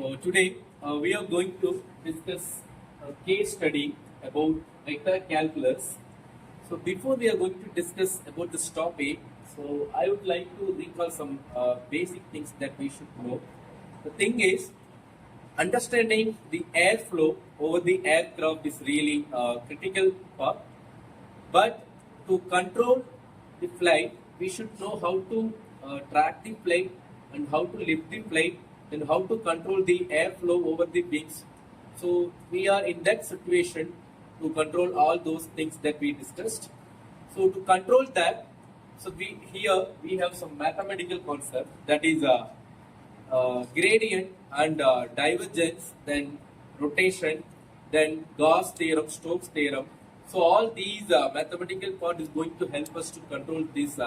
So today we are going to discuss a case study about vector calculus. So before we are going to discuss about this topic, so I would like to recall some basic things that we should know. The thing is, understanding the airflow over the aircraft is really critical part. But to control the flight, we should know how to track the plane and how to lift the plane and how to control the airflow over the wings. So we are in that situation to control all those things that we discussed. So to control that, so we have some mathematical concept, that is gradient and divergence, then rotation, then Gauss theorem, Stokes theorem. So all these mathematical part is going to help us to control this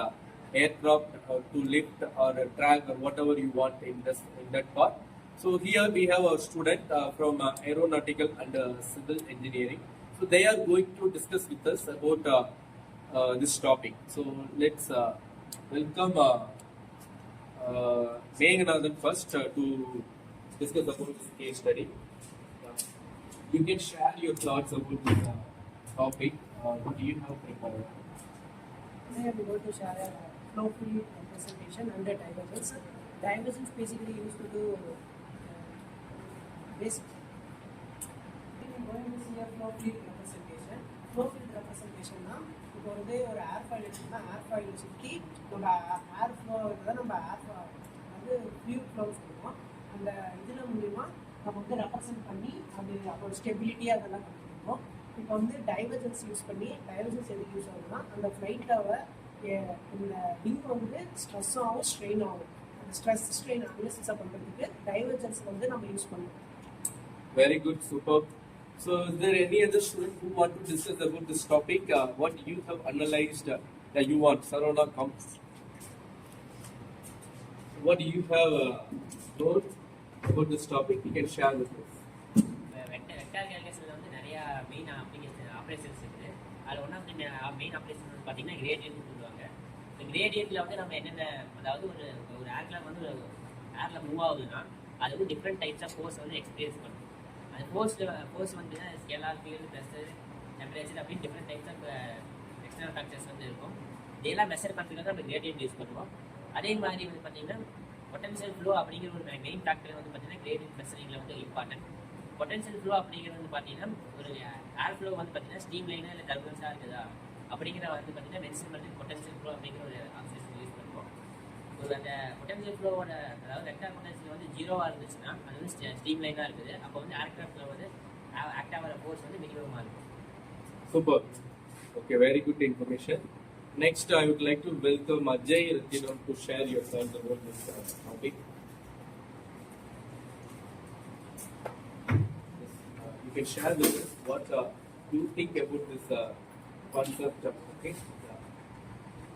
aircraft to lift or drag or whatever you want in that part. So here we have a student from aeronautical and civil engineering. So they are going to discuss with us about this topic. So let's welcome Meghanathan first to discuss about this case study. You can share your thoughts about this topic. What do you have prepared? I am going to share a flow fluid representation under divergence. Divergence basically used to do this. We are going to see a flow fluid representation. Flow fluid representation now, இப்போ வந்து ஒரு ஏர் foil எடுத்துன்னா ஏர் foil சுற்றி நம்ம ஏர் flow தான் நம்ம ஏர் வந்து fluid flow சொல்லுவோம். அந்த இதில் மூலிமா நம்ம வந்து ரெப்ரசென்ட் பண்ணி அது அதோட ஸ்டெபிலிட்டி அதெல்லாம் கண்டுபிடிப்போம். இப்போ வந்து டைவர்ஜன்ஸ் யூஸ் பண்ணி டைவர்ஜன்ஸ் எதுக்கு யூஸ் ஆகுதுன்னா அந்த ஃப்ளைட்டோட இந்த விங் வந்து ஸ்ட்ரெஸ் ஆகும் ஸ்ட்ரெயின் ஆகும். அந்த ஸ்ட்ரெஸ் ஸ்ட்ரெயின் அனலிசிஸை பண்ணுறதுக்கு டைவர்ஜன்ஸ் வந்து நம்ம யூஸ் பண்ணுவோம். Very good, super. So is there any other student who want to discuss about this topic? What you have analyzed that you want? Sarona comes. What do you have told about this topic? You can share with us. Vector கால்குலஸில் வந்து நிறையா main operations இருக்குது. அதில் one of the main operation வந்து பார்த்தீங்கன்னா கிரேடியன்ட்னு சொல்லுவாங்க. இந்த கிரேடியன்ட்டில் வந்து நம்ம என்னென்ன, அதாவது ஒரு ஏர்க்ராஃப்ட் வந்து ஏரில் மூவ் ஆகுதுன்னா அது வந்து டிஃப்ரெண்ட் டைப்ஸ் ஆஃப் ஃபோர்ஸ் வந்து எக்ஸ்பீரியன்ஸ் பண்ணும். அது ஃபோர்ஸ் வந்து ஸ்கேலார், ஃபீல்டு, ப்ரெஷர், டெம்பரேச்சர் அப்படின்னு different types of external factors வந்து இருக்கும். இதெல்லாம் மெஷர் பண்ணுறதுக்கு நம்ம கிரேடியன்ட் யூஸ் பண்ணுவோம். அதே மாதிரி வந்து பார்த்தீங்கன்னா பொட்டன்ஷியல் ஃப்ளோ அப்படிங்கிற ஒரு மெயின் ஃபேக்டர் வந்து பார்த்தீங்கன்னா கிரேடியன்ட் மெஷரிங்கில் வந்து இம்பார்ட்டன்ட். பொட்டன்ஷியல் ஃப்ளோ அப்படிங்கிறது வந்து பார்த்தீங்கன்னா ஒரு ஏர் ஃப்ளோ வந்து பார்த்தீங்கன்னா ஸ்டீம் லைனாக இல்லை டர்புலன்ஸாக இருக்குதா அப்படிங்கிற வந்து பார்த்தீங்கன்னா மென்ஷன் பண்ணி பொட்டன்ஷியல் ஃப்ளோ அப்படிங்கிற ஒரு ஆப்ஷன் யூஸ் பண்ணுவோம். ஒரு அந்த பொட்டன்ஷியல் ஃப்ளோவோட, அதாவது வெக்டார் பொட்டன்ஷியல் வந்து ஜீரோவாக இருந்துச்சுன்னா அது வந்து ஸ்டீம் லைனாக இருக்குது. அப்போ வந்து ஏர்க்ராஃப்டில் வந்து ஆக்ட் ஆகிற ஃபோர்ஸ் வந்து மினிமமாக இருக்கும். Super. Okay, very good information. Next, I would like to welcome Ajay Rathinam to share your thoughts about this topic. You can share with us what you think about this concept. Okay.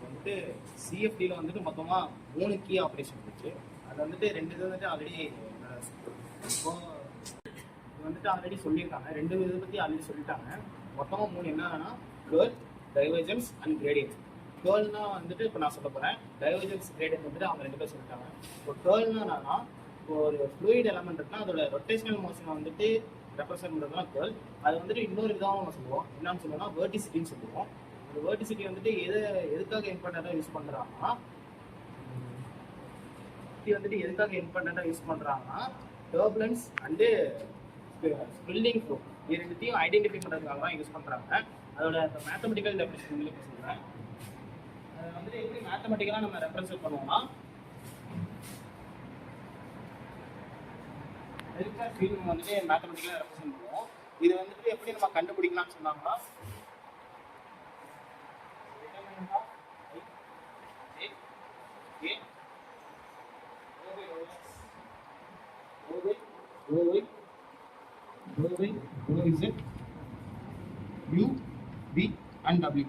வந்துட்டு சிஎஃப்டியில் வந்துட்டு மொத்தமாக 3 key operation இருக்குது. அது வந்துட்டு 2 இது வந்துட்டு already இப்போ வந்துட்டு ஆல்ரெடி சொல்லியிருக்காங்க. 2 இதை பற்றி ஆல்ரெடி சொல்லிட்டாங்க. மொத்தமாக 3 என்னன்னா கேர்ள், டைவர்ஜன்ஸ் அண்ட் கிரேடியன்ட். கேர்ள்னா வந்துட்டு இப்போ நான் சொல்ல போகிறேன். டைவர்ஜன்ஸ், கிரேடியன்ட் வந்துட்டு அவங்க 2 பேர் சொல்லிட்டாங்க. இப்போ கேர்ள்னா என்னன்னா, இப்போ ஒரு ஃப்ளூயிட் எலமெண்ட் இருக்குன்னா அதோட ரொட்டேஷனல் மோஷனை வந்துட்டு ரெப்ரசென்ட் பண்ணுறதுலாம் கேர்ள். அது வந்துட்டு இன்னொரு விதமாக நம்ம சொல்லுவோம். என்னன்னு சொல்லுவோம்னா வெர்டிசிட்டின்னு சொல்லுவோம். அந்த வெர்டிசிட்டி வந்துட்டு எதுக்காக இம்பார்ட்டண்ட்டாக யூஸ் பண்ணுறாங்கன்னா, யூஸ் பண்ணுறாங்கன்னா டர்புலன்ஸ் அண்டு ஸ்பில்லிங் ஃப்ளோ இது ரெண்டுத்தையும் ஐடென்டிஃபை பண்ணுறதுக்காக தான் யூஸ் பண்ணுறாங்க. அதோட அந்த மேத்தமெட்டிக்கல் டெஃபினிஷன் உங்களுக்கு சொல்கிறேன். அதை வந்துட்டு எப்படி மேத்தமெட்டிக்கலாக நம்ம ரெப்ரசென்ட் பண்ணுவோம்னா, எலக்ட்ரிக் ஃபீல்டு வந்துட்டு மேத்தமெட்டிக்கலாக ரெப்ரசென்ட் பண்ணுவோம். இது வந்துட்டு எப்படி நம்ம கண்டுபிடிக்கலாம்னு சொன்னாங்கன்னா, U, V and W.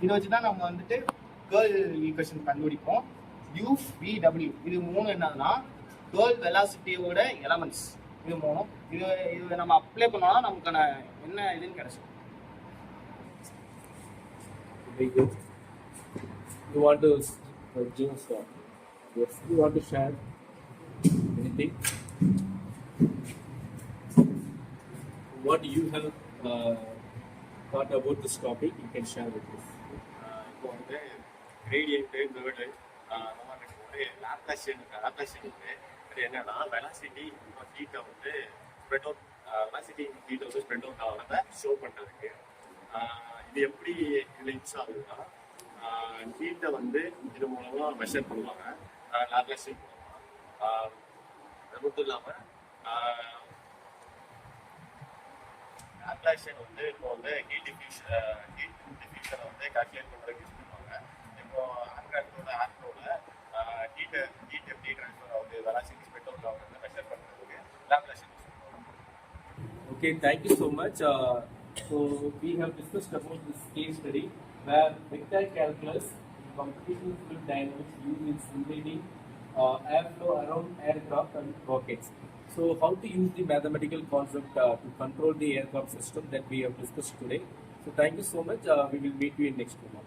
இதை வச்சு தான் நம்ம வந்துட்டு கேர்ள் ஈக்குவேஷன் கண்டுபிடிப்போம். U, V, W இது 3 என்னதுன்னா கேர்ள் வெலாசிட்டியோட எலமெண்ட்ஸ். இது 3 இது நம்ம அப்ளை பண்ணோம்னா நமக்கான என்ன இதுன்னு கிடைச்சிடும். You want to Yes, you want to share? Anything? What you have thought about this topic, you can share with us. இப்போ வந்து கிரேடியன்ட்டு கேர்டு நமக்கு வந்து லாப்லாசியன் வந்து அது என்னன்னா வெலாசிட்டி ஹீட்டை வந்து ஸ்ப்ரெட் அவுட் வெலாசிட்டி ஹீட்டை வந்து ஸ்ப்ரெட் அவுட் ஆகிறத ஷோ பண்ணுறதுக்கு இது எப்படி இதில் யூஸ் ஆகுதுன்னா ஹீட்டை வந்து இது மூலமாக மெஷர் பண்ணுவாங்க லாப்லாசியன் மூலமாக. அது மட்டும் இல்லாமல் லாப்லாசியன் வந்து இப்போ வந்து ஹீட் டிஃப்யூஷனை வந்து கால்குலேட் பண்ணுறதுக்கு யூஸ் பண்ணுவாங்க. இப்போ ஆர்கோட ஹீட் எப்படி ட்ரான்ஸ்ஃபர் ஆகுது வெலாசிட்டி ஸ்ப்ரெட் அவுட் ஆகுதுன்னு மெஷர் பண்ணுறதுக்கு லாப்லாசியன் யூஸ் பண்ணுவாங்க. Okay, thank you so much. So we have discussed about this case study where vector calculus, computational fluid dynamics used in simulating airflow around aircraft and rockets. So how to use the mathematical concept to control the aircraft system that we have discussed today. So thank you so much. We will meet you in next one.